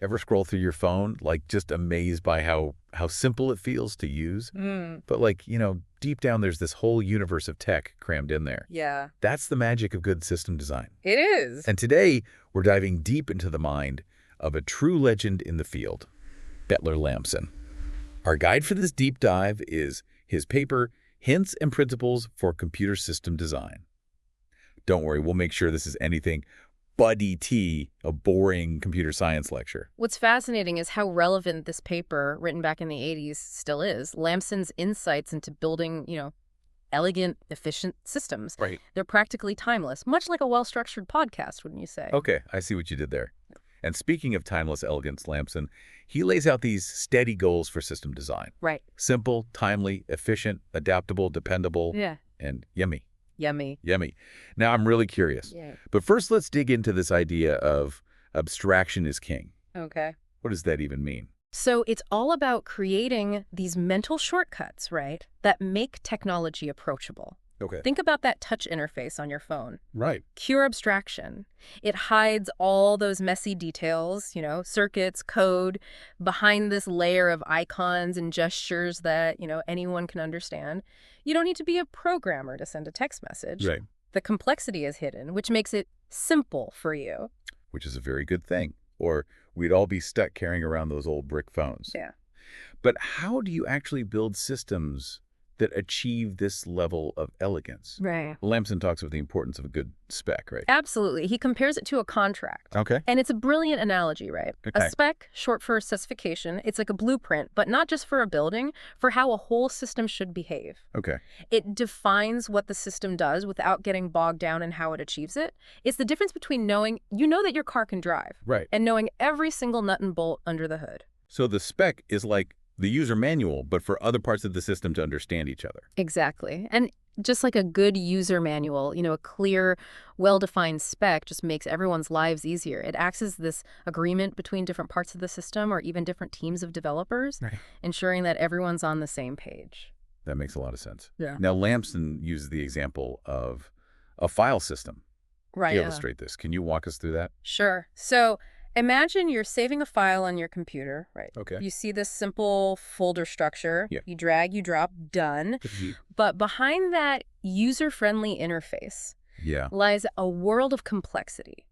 Ever scroll through your phone, like just amazed by how simple it feels to use? But like, deep down there's this whole universe of tech crammed in there. Yeah. That's the magic of good system design. It is. And today, we're diving deep into the mind of a true legend in the field, Butler Lampson. Our guide for this deep dive is his paper, Hints and Principles for Computer System Design. Don't worry, we'll make sure this is anything but a boring computer science lecture. What's fascinating is how relevant this paper, written back in the 80s, still is. Lampson's insights into building, elegant, efficient systems. Right. They're practically timeless, much like a well-structured podcast, wouldn't you say? Okay, I see what you did there. And speaking of timeless elegance, Lampson, he lays out these steady goals for system design. Right. Simple, timely, efficient, adaptable, dependable, and yummy. Yummy. Yummy. Now, I'm really curious. Yeah. But first, let's dig into this idea of abstraction is king. Okay. What does that even mean? So it's all about creating these mental shortcuts, right, that make technology approachable. Okay. Think about that touch interface on your phone. Right. Pure abstraction. It hides all those messy details, circuits, code, behind this layer of icons and gestures that, anyone can understand. You don't need to be a programmer to send a text message. Right. The complexity is hidden, which makes it simple for you. Which is a very good thing. Or we'd all be stuck carrying around those old brick phones. Yeah. But how do you actually build systems that achieve this level of elegance? Right. Lampson talks about the importance of a good spec, right? Absolutely. He compares it to a contract. Okay. And it's a brilliant analogy, right? Okay. A spec, short for specification, it's like a blueprint, but not just for a building, for how a whole system should behave. Okay. It defines what the system does without getting bogged down in how it achieves it. It's the difference between knowing, that your car can drive. Right. And knowing every single nut and bolt under the hood. So the spec is like the user manual, but for other parts of the system to understand each other. Exactly. And just like a good user manual, a clear, well-defined spec just makes everyone's lives easier. It acts as this agreement between different parts of the system or even different teams of developers, Right. ensuring that everyone's on the same page. That makes a lot of sense. Yeah. Now, Lampson uses the example of a file system Right. to illustrate this. Can you walk us through that? Sure. So imagine you're saving a file on your computer, right? Okay. You see this simple folder structure. Yeah. You drag, you drop, done. But behind that user-friendly interface lies a world of complexity.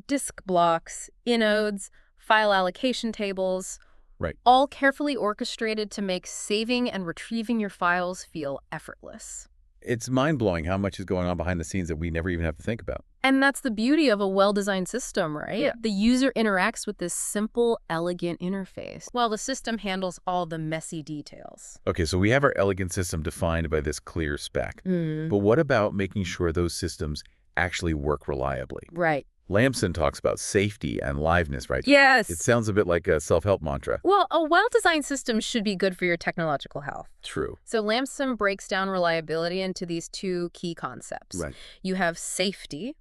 Disk blocks, inodes, file allocation tables, Right. all carefully orchestrated to make saving and retrieving your files feel effortless. It's mind-blowing how much is going on behind the scenes that we never even have to think about. And that's the beauty of a well-designed system, right? Yeah. The user interacts with this simple, elegant interface, while the system handles all the messy details. Okay, so we have our elegant system defined by this clear spec. But what about making sure those systems actually work reliably? Right. Lampson talks about safety and liveness, right? Yes. It sounds a bit like a self-help mantra. Well, a well-designed system should be good for your technological health. True. So Lampson breaks down reliability into these two key concepts. Right. You have safety,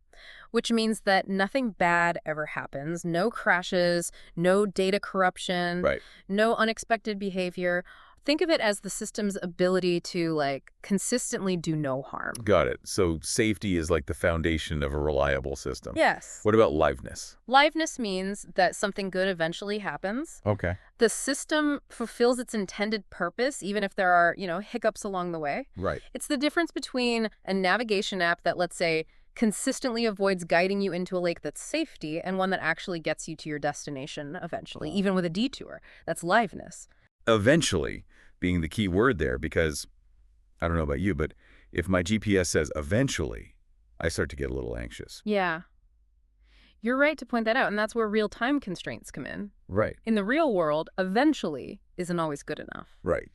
which means that nothing bad ever happens. No crashes, no data corruption, Right. no unexpected behavior. Think of it as the system's ability to, consistently do no harm. Got it. So safety is like the foundation of a reliable system. Yes. What about liveness? Liveness means that something good eventually happens. Okay. The system fulfills its intended purpose, even if there are, hiccups along the way. Right. It's the difference between a navigation app that, let's say, consistently avoids guiding you into a lake that's safety and one that actually gets you to your destination eventually, even with a detour. That's liveness. Eventually being the key word there, because I don't know about you, but if my GPS says eventually, I start to get a little anxious. Yeah. You're right to point that out, and that's where real-time constraints come in. Right. In the real world, eventually isn't always good enough. Right.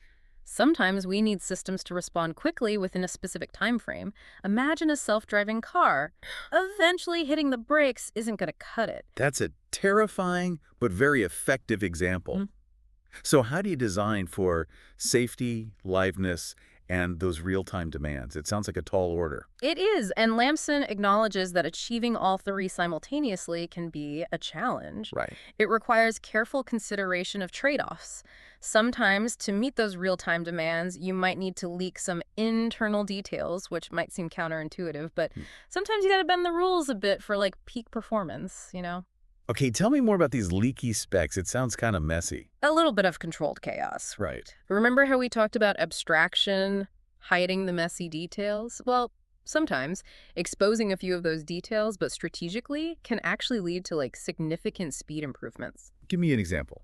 Sometimes we need systems to respond quickly within a specific time frame. Imagine a self-driving car. Eventually hitting the brakes isn't going to cut it. That's a terrifying but very effective example. So how do you design for safety, liveness, and those real-time demands? It sounds like a tall order. It is, and Lampson acknowledges that achieving all three simultaneously can be a challenge. Right. It requires careful consideration of trade-offs. Sometimes, to meet those real-time demands, you might need to leak some internal details, which might seem counterintuitive, but sometimes you gotta bend the rules a bit for, peak performance, Okay, tell me more about these leaky specs. It sounds kind of messy. A little bit of controlled chaos. Right. Remember how we talked about abstraction, hiding the messy details? Well, sometimes exposing a few of those details, but strategically, can actually lead to significant speed improvements. Give me an example.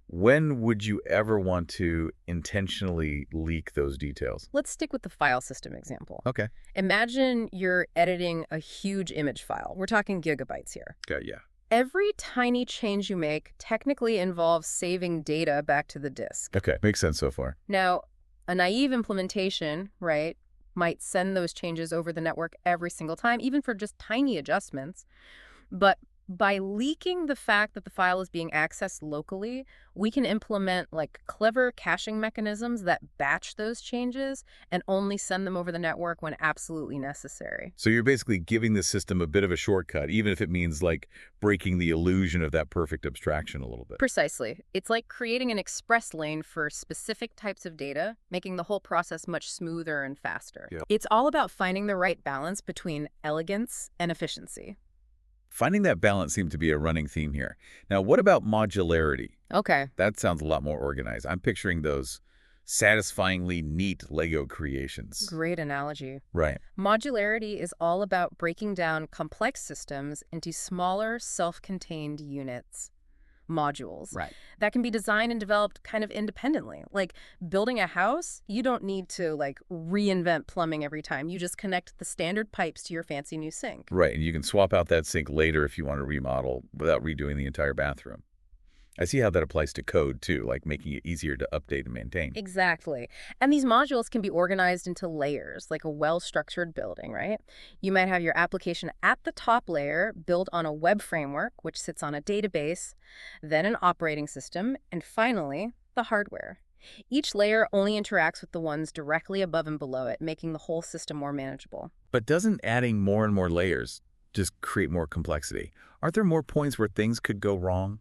When would you ever want to intentionally leak those details? Let's stick with the file system example. Okay. Imagine you're editing a huge image file. We're talking gigabytes here. Okay, yeah. Every tiny change you make technically involves saving data back to the disk. Okay, makes sense so far. Now, a naive implementation, right, might send those changes over the network every single time, even for just tiny adjustments. But by leaking the fact that the file is being accessed locally, we can implement clever caching mechanisms that batch those changes and only send them over the network when absolutely necessary. So you're basically giving the system a bit of a shortcut, even if it means breaking the illusion of that perfect abstraction a little bit. Precisely. It's like creating an express lane for specific types of data, making the whole process much smoother and faster. Yeah. It's all about finding the right balance between elegance and efficiency. Finding that balance seems to be a running theme here. Now, what about modularity? Okay. That sounds a lot more organized. I'm picturing those satisfyingly neat Lego creations. Great analogy. Right. Modularity is all about breaking down complex systems into smaller, self-contained units, modules, Right. that can be designed and developed kind of independently. Like building a house, you don't need to reinvent plumbing every time. You just connect the standard pipes to your fancy new sink. Right, and you can swap out that sink later if you want to remodel without redoing the entire bathroom. I see how that applies to code, too, making it easier to update and maintain. Exactly. And these modules can be organized into layers, like a well-structured building, right? You might have your application at the top layer built on a web framework, which sits on a database, then an operating system, and finally, the hardware. Each layer only interacts with the ones directly above and below it, making the whole system more manageable. But doesn't adding more and more layers just create more complexity? Aren't there more points where things could go wrong?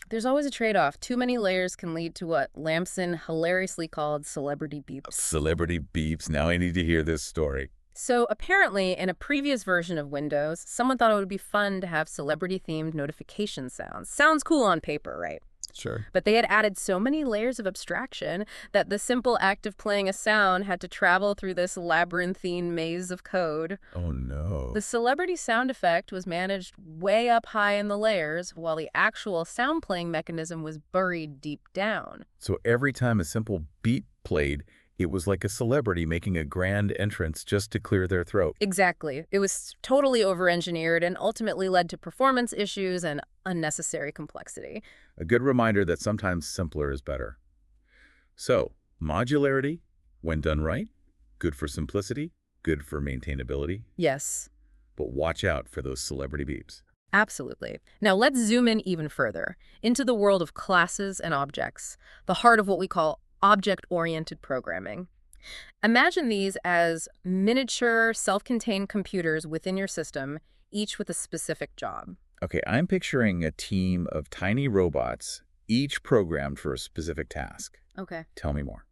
There's always a trade-off. Too many layers can lead to what Lampson hilariously called celebrity beeps. Celebrity beeps. Now I need to hear this story. So apparently, in a previous version of Windows, someone thought it would be fun to have celebrity-themed notification sounds. Sounds cool on paper, right? Sure. But they had added so many layers of abstraction that the simple act of playing a sound had to travel through this labyrinthine maze of code. Oh, no. The celebrity sound effect was managed way up high in the layers, while the actual sound playing mechanism was buried deep down. So every time a simple beat played, it was like a celebrity making a grand entrance just to clear their throat. Exactly. It was totally over-engineered and ultimately led to performance issues and unnecessary complexity. A good reminder that sometimes simpler is better. So, modularity, when done right, good for simplicity, good for maintainability. Yes. But watch out for those celebrity beeps. Absolutely. Now let's zoom in even further into the world of classes and objects, the heart of what we call object-oriented programming. Imagine these as miniature, self-contained computers within your system, each with a specific job. Okay, I'm picturing a team of tiny robots, each programmed for a specific task. Okay. Tell me more.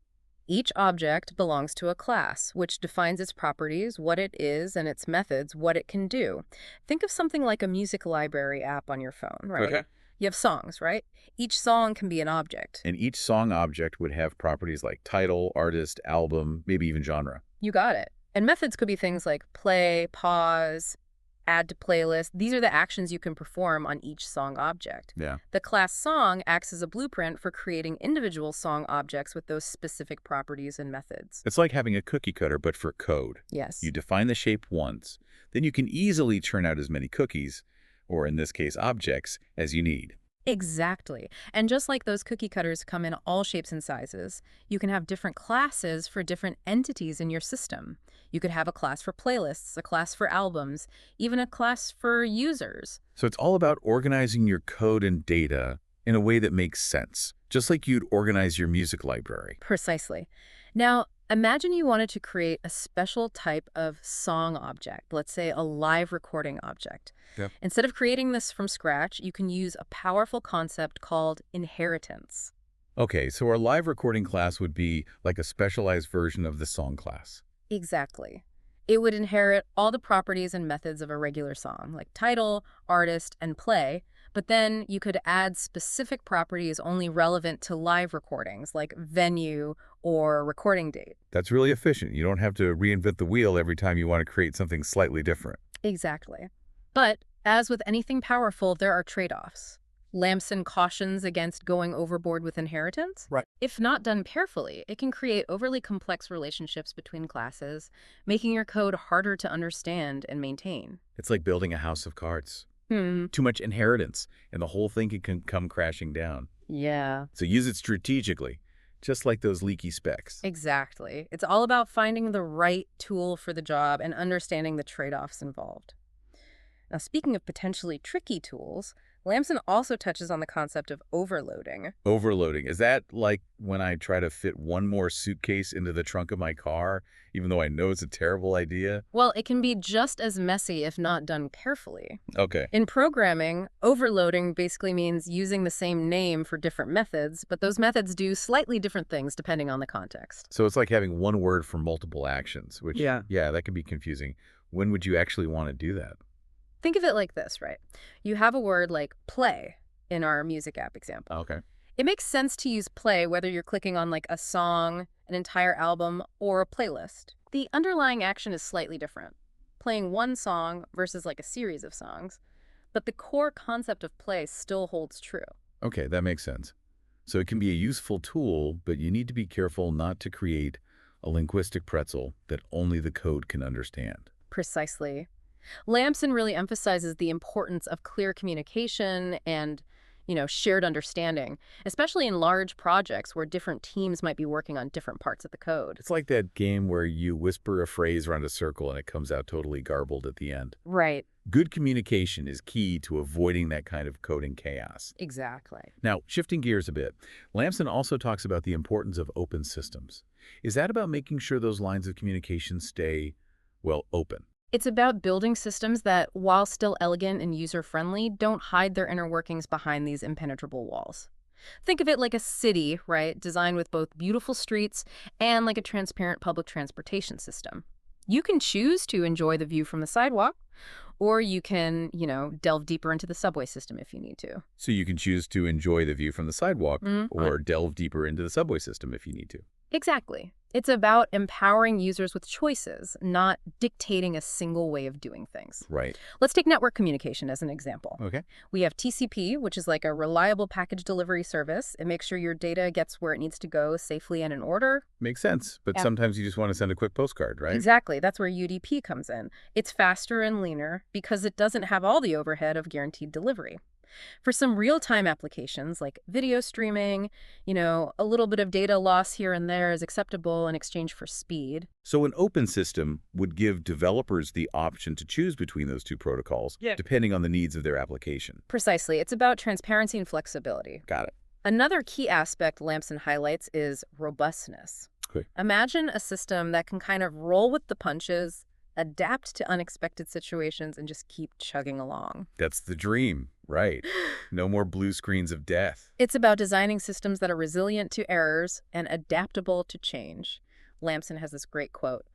Each object belongs to a class, which defines its properties, what it is, and its methods, what it can do. Think of something like a music library app on your phone, right? Okay. You have songs, right? Each song can be an object. And each song object would have properties like title, artist, album, maybe even genre. You got it. And methods could be things like play, pause, add to playlist. These are the actions you can perform on each song object. Yeah. The class song acts as a blueprint for creating individual song objects with those specific properties and methods. It's like having a cookie cutter, but for code. Yes. You define the shape once, then you can easily churn out as many cookies, or in this case, objects, as you need. Exactly. And just like those cookie cutters come in all shapes and sizes, you can have different classes for different entities in your system. You could have a class for playlists, a class for albums, even a class for users. So it's all about organizing your code and data in a way that makes sense, just like you'd organize your music library. Precisely. Now, imagine you wanted to create a special type of song object, let's say a live recording object. Yep. Instead of creating this from scratch, you can use a powerful concept called inheritance. Okay, so our live recording class would be like a specialized version of the song class. Exactly. It would inherit all the properties and methods of a regular song, like title, artist, and play, But then you could add specific properties only relevant to live recordings, like venue or recording date. That's really efficient. You don't have to reinvent the wheel every time you want to create something slightly different. Exactly. But as with anything powerful, there are trade-offs. Lampson cautions against going overboard with inheritance. Right. If not done carefully, it can create overly complex relationships between classes, making your code harder to understand and maintain. It's like building a house of cards. Hmm. Too much inheritance, and the whole thing can come crashing down. Yeah, So use it strategically, just like those leaky specs. exactly. It's all about finding the right tool for the job and understanding the trade-offs involved. Now, speaking of potentially tricky tools, Lampson also touches on the concept of overloading. Overloading. Is that like when I try to fit one more suitcase into the trunk of my car, even though I know it's a terrible idea? Well, it can be just as messy if not done carefully. Okay. In programming, overloading basically means using the same name for different methods, but those methods do slightly different things depending on the context. So it's like having one word for multiple actions, which, Yeah. that can be confusing. When would you actually want to do that? Think of it like this, right? You have a word like play in our music app example. Okay. It makes sense to use play whether you're clicking on like a song, an entire album, or a playlist. The underlying action is slightly different, playing one song versus like a series of songs, but the core concept of play still holds true. Okay, that makes sense. So it can be a useful tool, but you need to be careful not to create a linguistic pretzel that only the code can understand. Precisely. Lampson really emphasizes the importance of clear communication and, shared understanding, especially in large projects where different teams might be working on different parts of the code. It's like that game where you whisper a phrase around a circle and it comes out totally garbled at the end. Right. Good communication is key to avoiding that kind of coding chaos. Exactly. Now, shifting gears a bit, Lampson also talks about the importance of open systems. Is that about making sure those lines of communication stay, open? It's about building systems that, while still elegant and user-friendly, don't hide their inner workings behind these impenetrable walls. Think of it like a city, right, designed with both beautiful streets and like a transparent public transportation system. You can choose to enjoy the view from the sidewalk, or you can, delve deeper into the subway system if you need to. So you can choose to enjoy the view from the sidewalk Mhm. or delve deeper into the subway system if you need to. Exactly. It's about empowering users with choices, not dictating a single way of doing things. Right. Let's take network communication as an example. Okay. We have TCP, which is like a reliable package delivery service. It makes sure your data gets where it needs to go safely and in order. Makes sense. But Yeah. sometimes you just want to send a quick postcard, right? Exactly. That's where UDP comes in. It's faster and leaner because it doesn't have all the overhead of guaranteed delivery. For some real-time applications like video streaming, a little bit of data loss here and there is acceptable in exchange for speed. So an open system would give developers the option to choose between those two protocols, depending on the needs of their application. Precisely. It's about transparency and flexibility. Got it. Another key aspect Lampson highlights is robustness. Okay. Imagine a system that can kind of roll with the punches, adapt to unexpected situations, and just keep chugging along. That's the dream, right? No more blue screens of death. It's about designing systems that are resilient to errors and adaptable to change. Lampson has this great quote,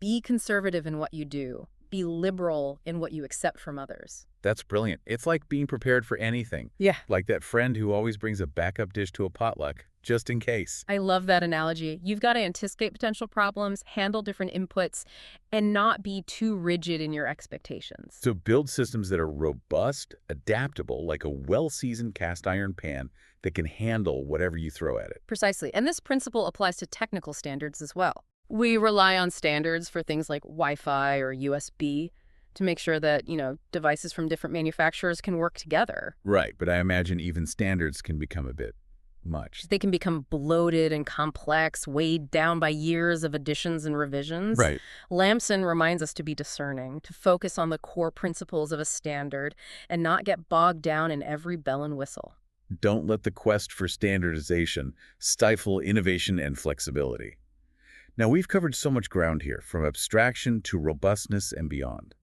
"Be conservative in what you do. Be liberal in what you accept from others." That's brilliant. It's like being prepared for anything. Yeah. Like that friend who always brings a backup dish to a potluck, just in case. I love that analogy. You've got to anticipate potential problems, handle different inputs, and not be too rigid in your expectations. So build systems that are robust, adaptable, like a well-seasoned cast iron pan that can handle whatever you throw at it. Precisely. And this principle applies to technical standards as well. We rely on standards for things like Wi-Fi or USB to make sure that, devices from different manufacturers can work together. Right, but I imagine even standards can become a bit much. They can become bloated and complex, weighed down by years of additions and revisions. Right. Lampson reminds us to be discerning, to focus on the core principles of a standard, and not get bogged down in every bell and whistle. Don't let the quest for standardization stifle innovation and flexibility. Now, we've covered so much ground here, from abstraction to robustness and beyond.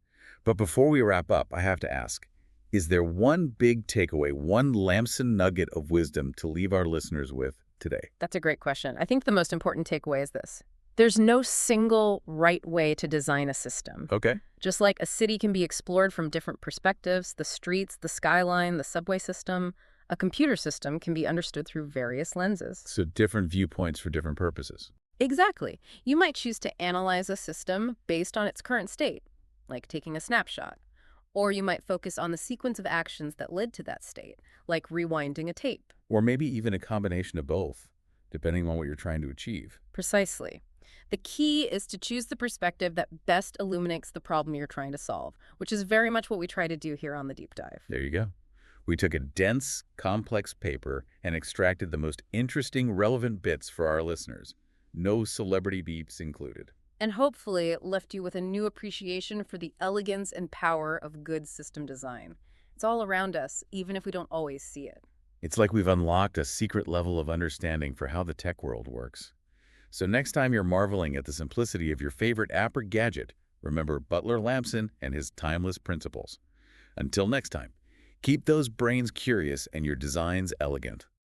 But before we wrap up, I have to ask, is there one big takeaway, one Lampson nugget of wisdom to leave our listeners with today? That's a great question. I think the most important takeaway is this. There's no single right way to design a system. Okay. Just like a city can be explored from different perspectives, the streets, the skyline, the subway system, a computer system can be understood through various lenses. So different viewpoints for different purposes. Exactly. You might choose to analyze a system based on its current state, like taking a snapshot. Or you might focus on the sequence of actions that led to that state, like rewinding a tape. Or maybe even a combination of both, depending on what you're trying to achieve. Precisely. The key is to choose the perspective that best illuminates the problem you're trying to solve, which is very much what we try to do here on the Deep Dive. There you go. We took a dense, complex paper and extracted the most interesting, relevant bits for our listeners. No celebrity beeps included. And hopefully it left you with a new appreciation for the elegance and power of good system design. It's all around us, even if we don't always see it. It's like we've unlocked a secret level of understanding for how the tech world works. So next time you're marveling at the simplicity of your favorite app or gadget, remember Butler Lampson and his timeless principles. Until next time, keep those brains curious and your designs elegant.